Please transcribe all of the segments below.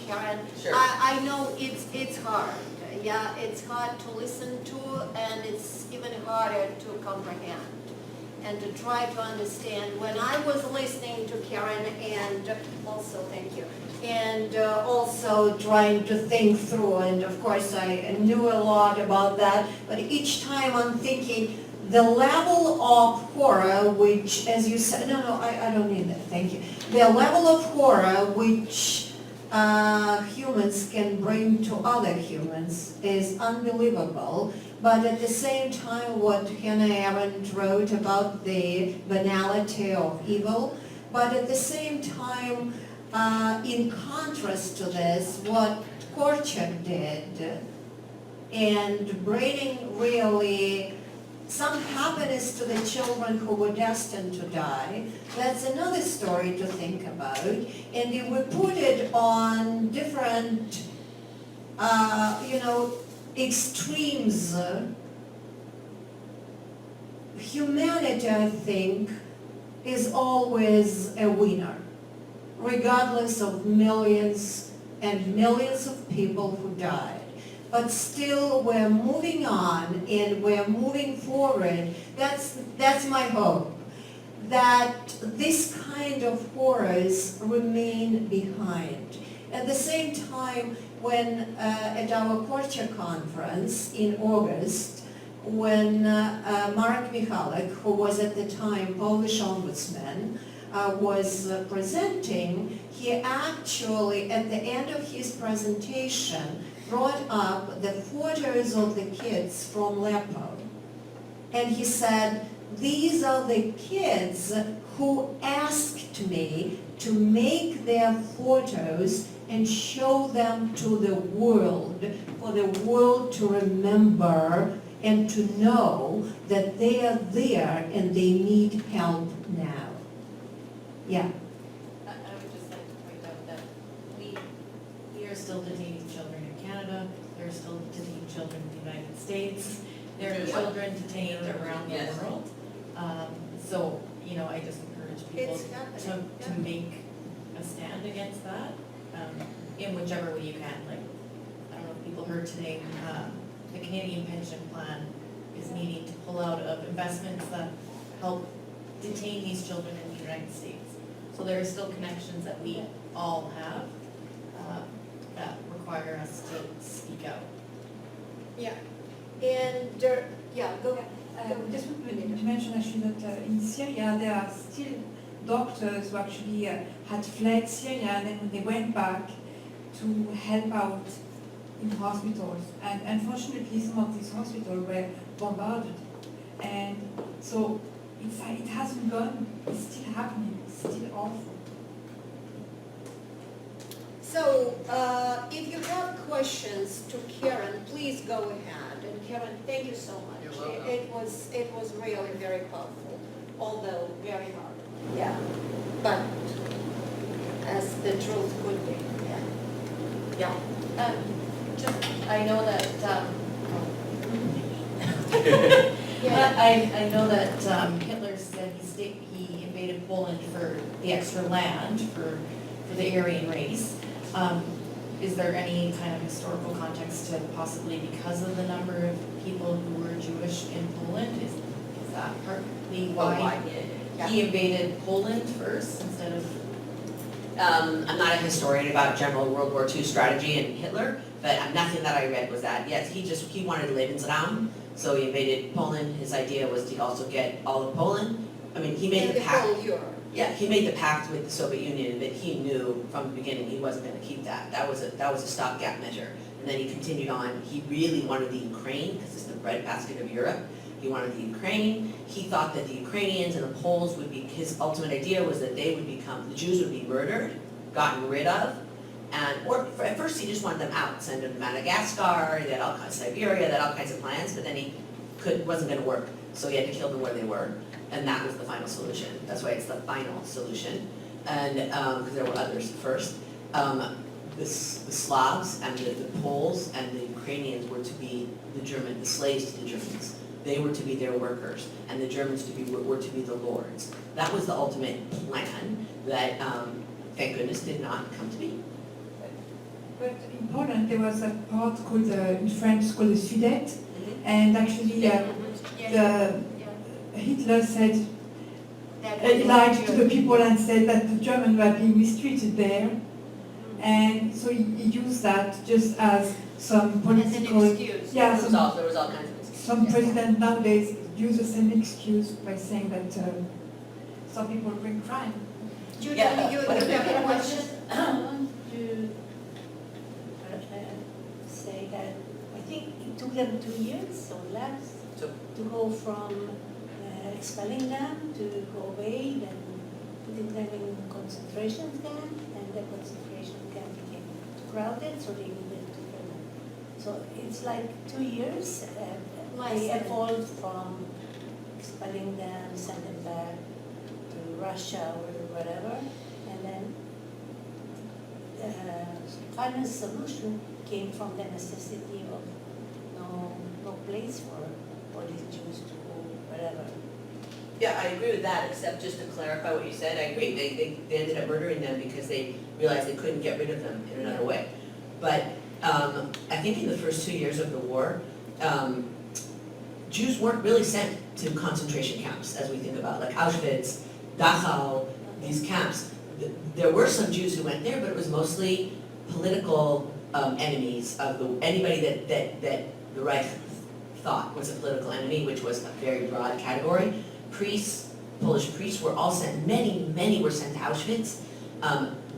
Karen. Sure. I know it's hard. Yeah, it's hard to listen to, and it's even harder to comprehend and to try to understand. When I was listening to Karen, and also, thank you, and also trying to think through, and of course I knew a lot about that, but each time I'm thinking, the level of horror, which, as you said, no, I don't need that, thank you. The level of horror which humans can bring to other humans is unbelievable. But at the same time, what Hannah Arendt wrote about the banality of evil, but at the same time, in contrast to this, what Korchak did, and bringing really some happiness to the children who were destined to die, that's another story to think about. And if we put it on different, extremes, humanity, I think, is always a winner, regardless of millions and millions of people who died. But still, we're moving on and we're moving forward. That's my hope, that this kind of horrors remain behind. At the same time, when at our Korchak conference in August, when Marek Michalek, who was at the time Polish ombudsman, was presenting, he actually, at the end of his presentation, brought up the photos of the kids from Lepo. And he said, these are the kids who asked me to make their photos and show them to the world, for the world to remember and to know that they are there and they need help now. Yeah. I would just like to point out that we are still detaining children in Canada, there are still detained children in the United States, there are children detained around the world. So, I just encourage people to make a stand against that, in whichever way you can. Like, I don't know if people heard today, the Canadian pension plan is needing to pull out of investments that help detain these children in the United States. So there are still connections that we all have that require us to speak out. Yeah. And, yeah, go ahead. Just wanted to mention actually that in Syria there are still doctors who actually had fled Syria, and then they went back to help out in hospitals. And unfortunately some of these hospitals were bombarded. And so it hasn't gone, it's still happening, it's still awful. So, if you have questions to Karen, please go ahead. And Karen, thank you so much. You're welcome. It was really very powerful, although very hard. Yeah. But as the truth could be. Yeah. Yeah. I know that, I know that Hitler said he invaded Poland for the extra land for the Aryan race. Is there any kind of historical context to possibly because of the number of people who were Jewish in Poland? Is that partly why he invaded Poland first instead of? I'm not a historian about general World War II strategy and Hitler, but nothing that I read was that. Yes, he wanted Lebensraum, so he invaded Poland. His idea was to also get all of Poland. I mean, he made the pact. whole Europe. Yeah, he made the pact with the Soviet Union that he knew from the beginning he wasn't going to keep that. That was a stopgap measure. And then he continued on. He really wanted the Ukraine because it's the breadbasket of Europe. He wanted the Ukraine. He thought that the Ukrainians and the Poles would be, his ultimate idea was that they would become, the Jews would be murdered, gotten rid of, or at first he just wanted them out, send them to Madagascar, they had all kinds of Siberia, they had all kinds of plans, but then he wasn't going to work, so he had to kill them where they were, and that was the final solution. That's why it's the final solution, and because there were others first. The Slavs and the Poles and the Ukrainians were to be the slaves to the Germans. They were to be their workers, and the Germans were to be the lords. That was the ultimate plan that, thank goodness, did not come to be. But in Poland, there was a part called, in French, called the Sudette, Mhm. and actually Hitler said, he lied to the people and said that the Germans were being mistreated there. And so he used that just as some political, excuse. yeah, There was all kinds of excuses. some president nowadays use the same excuse by saying that some people bring crime. Judy, Yeah. you have a question? I want to say that I think it took them 2 years or less So- to go from expelling them to go away, then putting them in concentration camp, and the concentration camp became too crowded, so they needed to fill them. So it's like 2 years. They evolved from expelling them, send them back to Russia or whatever, and then final solution came from the necessity of no place for these Jews to go wherever. Yeah, I agree with that, except just to clarify what you said, I agree, they ended up murdering them because they realized they couldn't get rid of them in another way. But I think in the first 2 years of the war, Jews weren't really sent to concentration camps, as we think about, like Auschwitz, Dachau, these camps. There were some Jews who went there, but it was mostly political enemies of anybody that the Reich thought was a political enemy, which was a very broad category. Priests, Polish priests were all sent, many were sent to Auschwitz.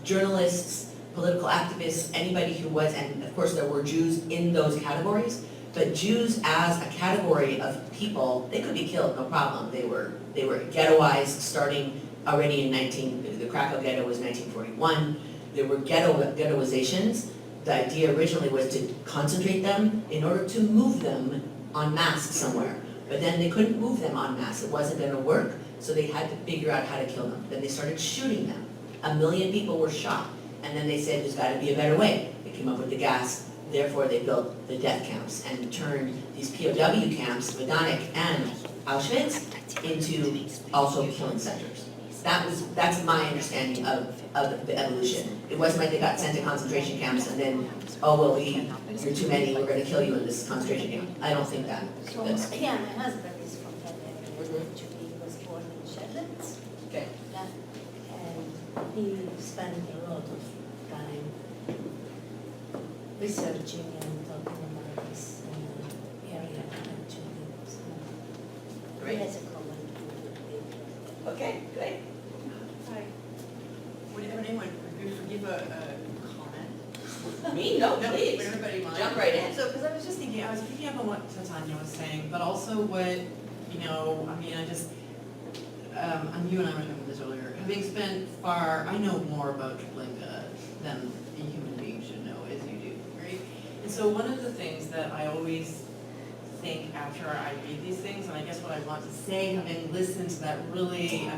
Journalists, political activists, anybody who was, and of course there were Jews in those categories, but Jews as a category of people, they could be killed, no problem. They were ghettoized starting already in the Krakow ghetto was 1941. There were ghettoizations. The idea originally was to concentrate them in order to move them en masse somewhere. But then they couldn't move them en masse. It wasn't going to work, so they had to figure out how to kill them. Then they started shooting them. 1 million people were shot. And then they said, there's got to be a better way. They came up with the gas. Therefore, they built the death camps and turned these POW camps, Majdanek and Auschwitz, into also killing centers. That's my understanding of the evolution. It wasn't like they got sent to concentration camps and then, oh, well, you're too many, we're going to kill you in this concentration camp. I don't think that. So, yeah, my husband is from that area. Actually, he was born in Shetlands. Okay. And he spent a lot of time researching and talking about this area actually. So Great. he has a comment with Okay, great. Hi. Would anyone give a comment? Me? No, No, please. would everybody mind? Jump right in. So, because I was just thinking, I was picking up on what Tanya was saying, but also what, you and I were talking about this earlier, having spent I know more about Treblinka than a human being should know, as you do, right? And so one of the things that I always think after I read these things, and I guess what I want to say, having listened to that really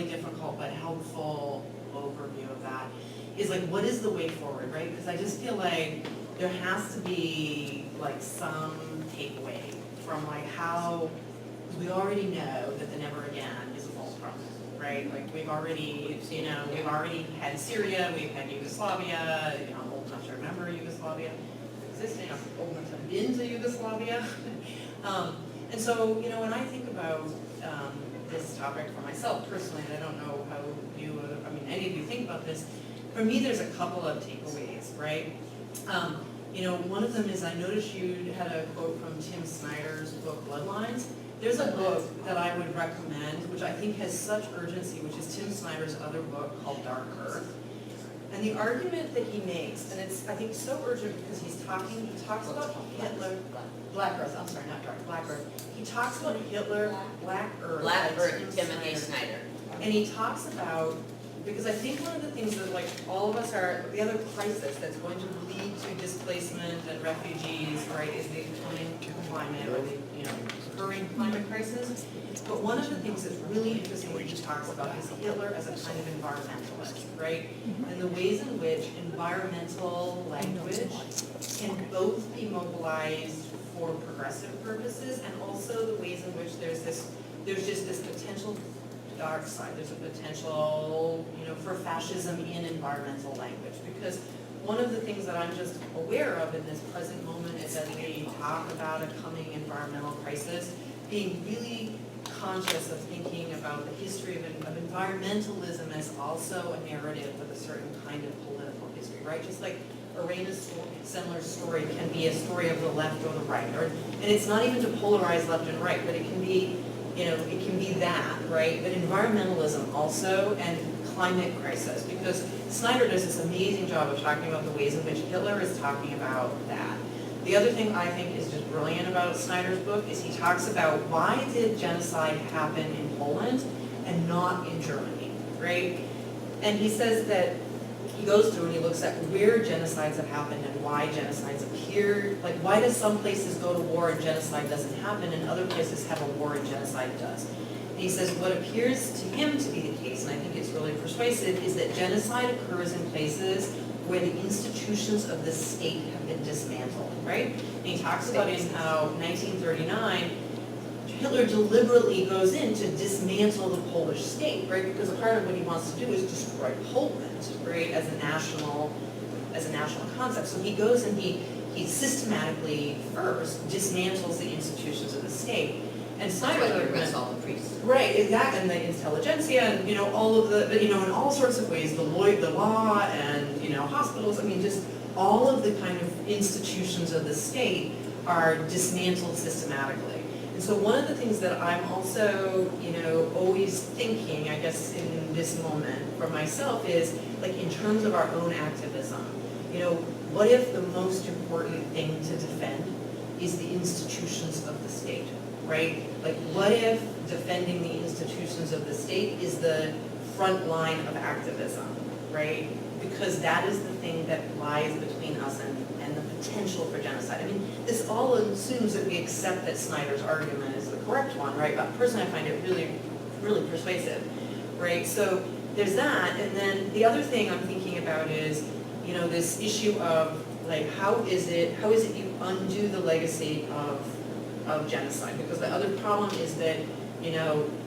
difficult but helpful overview of that, is like, what is the way forward, right? Because I just feel like there has to be like some takeaway from like how, we already know that the never again is a false promise, right? Like we've already had Syria, we've had Yugoslavia, I'm old enough to remember Yugoslavia existing, I'm old enough to have been to Yugoslavia. And so, when I think about this topic for myself personally, and I don't know how any of you think about this, for me there's a couple of takeaways, right? One of them is I noticed you had a quote from Tim Snyder's book, Bloodlines. There's a book that I would recommend, which I think has such urgency, which is Tim Snyder's other book called Dark Earth. And the argument that he makes, and it's, I think, so urgent because he talks about Hitler, Black Earth, I'm sorry, not Dark, Black Earth. He talks about Hitler, Black Earth. Black by Earth, Timothy Snyder. And he talks about, because I think one of the things that like all of us are, the other crisis that's going to lead to displacement and refugees, right, is the coming climate or the, occurring climate crisis. But one of the things that's really interesting that he talks about is Hitler as a kind of environmentalist, right? And the ways in which environmental language can both be mobilized for progressive purposes and also the ways in which there's just this potential dark side. There's a potential, for fascism in environmental language. Because one of the things that I'm just aware of in this present moment is as we talk about a coming environmental crisis, being really conscious of thinking about the history of environmentalism as also a narrative with a certain kind of political history, right? Just like Irena Sendler's story can be a story of the left or the right, and it's not even to polarize left and right, but it can be, it can be that, right? But environmentalism also, and climate crisis, because Snyder does this amazing job of talking about the ways in which Hitler is talking about that. The other thing I think is just brilliant about Snyder's book is he talks about why did genocide happen in Poland and not in Germany, right? And he says that he goes through and he looks at where genocides have happened and why genocides appear. Like, why does some places go to war and genocide doesn't happen and other places have a war and genocide does? And he says what appears to him to be the case, and I think it's really persuasive, is that genocide occurs in places where the institutions of the state have been dismantled, right? And he talks about in how 1939, Hitler deliberately goes in to dismantle the Polish state, right? Because a part of what he wants to do is destroy Poland, right, as a national concept. So he goes and he systematically first dismantles the institutions of the state. And Snyder arrests all the priests. Right, exactly, and the intelligentsia, and all of the, in all sorts of ways, the law, and hospitals. I mean, just all of the kind of institutions of the state are dismantled systematically. And so one of the things that I'm also, always thinking, I guess, in this moment for myself is, like, in terms of our own activism, what if the most important thing to defend is the institutions of the state, right? Like, what if defending the institutions of the state is the front line of activism, right? Because that is the thing that lies between us and the potential for genocide. I mean, this all assumes that we accept that Snyder's argument is the correct one, right? But personally, I find it really, really persuasive, right? So there's that, and then the other thing I'm thinking about is, this issue of, like, how is it you undo the legacy of genocide? Because the other problem is that,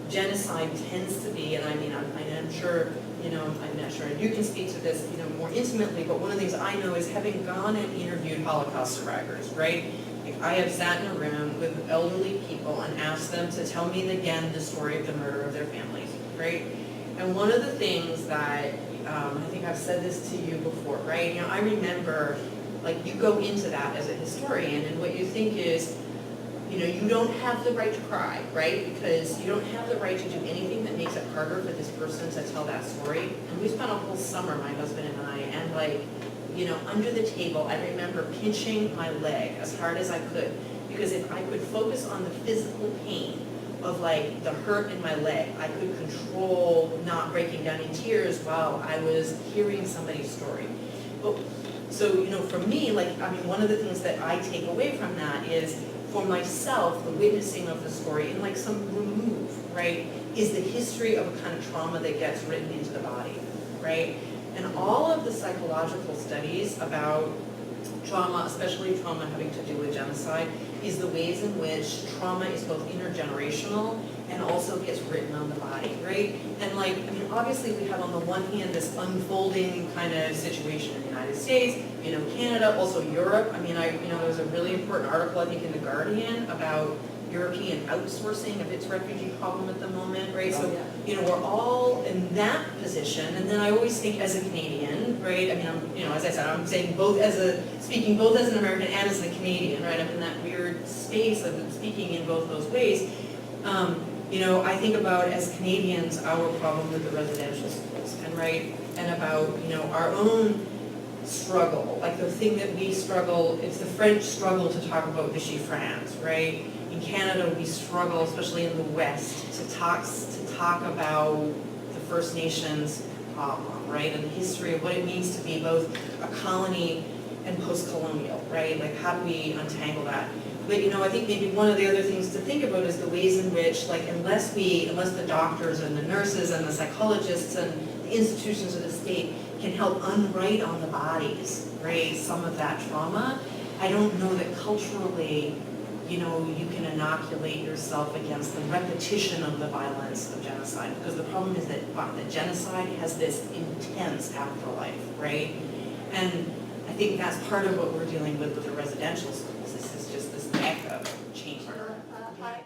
genocide tends to be, and I mean, I'm sure, I'm not sure you can speak to this, more intimately, but one of the things I know is having gone and interviewed Holocaust survivors, right? Like, I have sat in a room with elderly people and asked them to tell me again the story of the murder of their families, right? And one of the things that, I think I've said this to you before, right? I remember, like, you go into that as a historian, and what you think is, you don't have the right to cry, right? Because you don't have the right to do anything that makes it harder for this person to tell that story. And we spent a whole summer, my husband and I, and, like, under the table, I remember pinching my leg as hard as I could, because if I could focus on the physical pain of, like, the hurt in my leg, I could control not breaking down in tears while I was hearing somebody's story. But, so, for me, like, I mean, one of the things that I take away from that is, for myself, the witnessing of the story, and, like, some remove, right, is the history of a kind of trauma that gets written into the body, right? And all of the psychological studies about trauma, especially trauma having to do with genocide, is the ways in which trauma is both intergenerational and also gets written on the body, right? And, like, I mean, obviously we have on the one hand this unfolding kind of situation in the United States, Canada, also Europe. I mean, there was a really important article, I think, in The Guardian about European outsourcing of its refugee problem at the moment, right? So, we're all in that position, and then I always think as a Canadian, right? I mean, as I said, I'm saying speaking both as an American and as a Canadian, right? I'm in that weird space of speaking in both those ways. I think about, as Canadians, our problem with the residential schools, and about, our own struggle, like the thing that we struggle, it's the French struggle to talk about Vichy France, right? In Canada, we struggle, especially in the West, to talk about the First Nations problem, right? And the history of what it means to be both a colony and post-colonial, right? Like, how do we untangle that? But, I think maybe one of the other things to think about is the ways in which, like, unless the doctors and the nurses and the psychologists and the institutions of the state can help unwrite on the bodies, right, some of that trauma, I don't know that culturally, you can inoculate yourself against the repetition of the violence of genocide. Because the problem is that genocide has this intense afterlife, right? And I think that's part of what we're dealing with the residential schools. This is just this echo chamber. I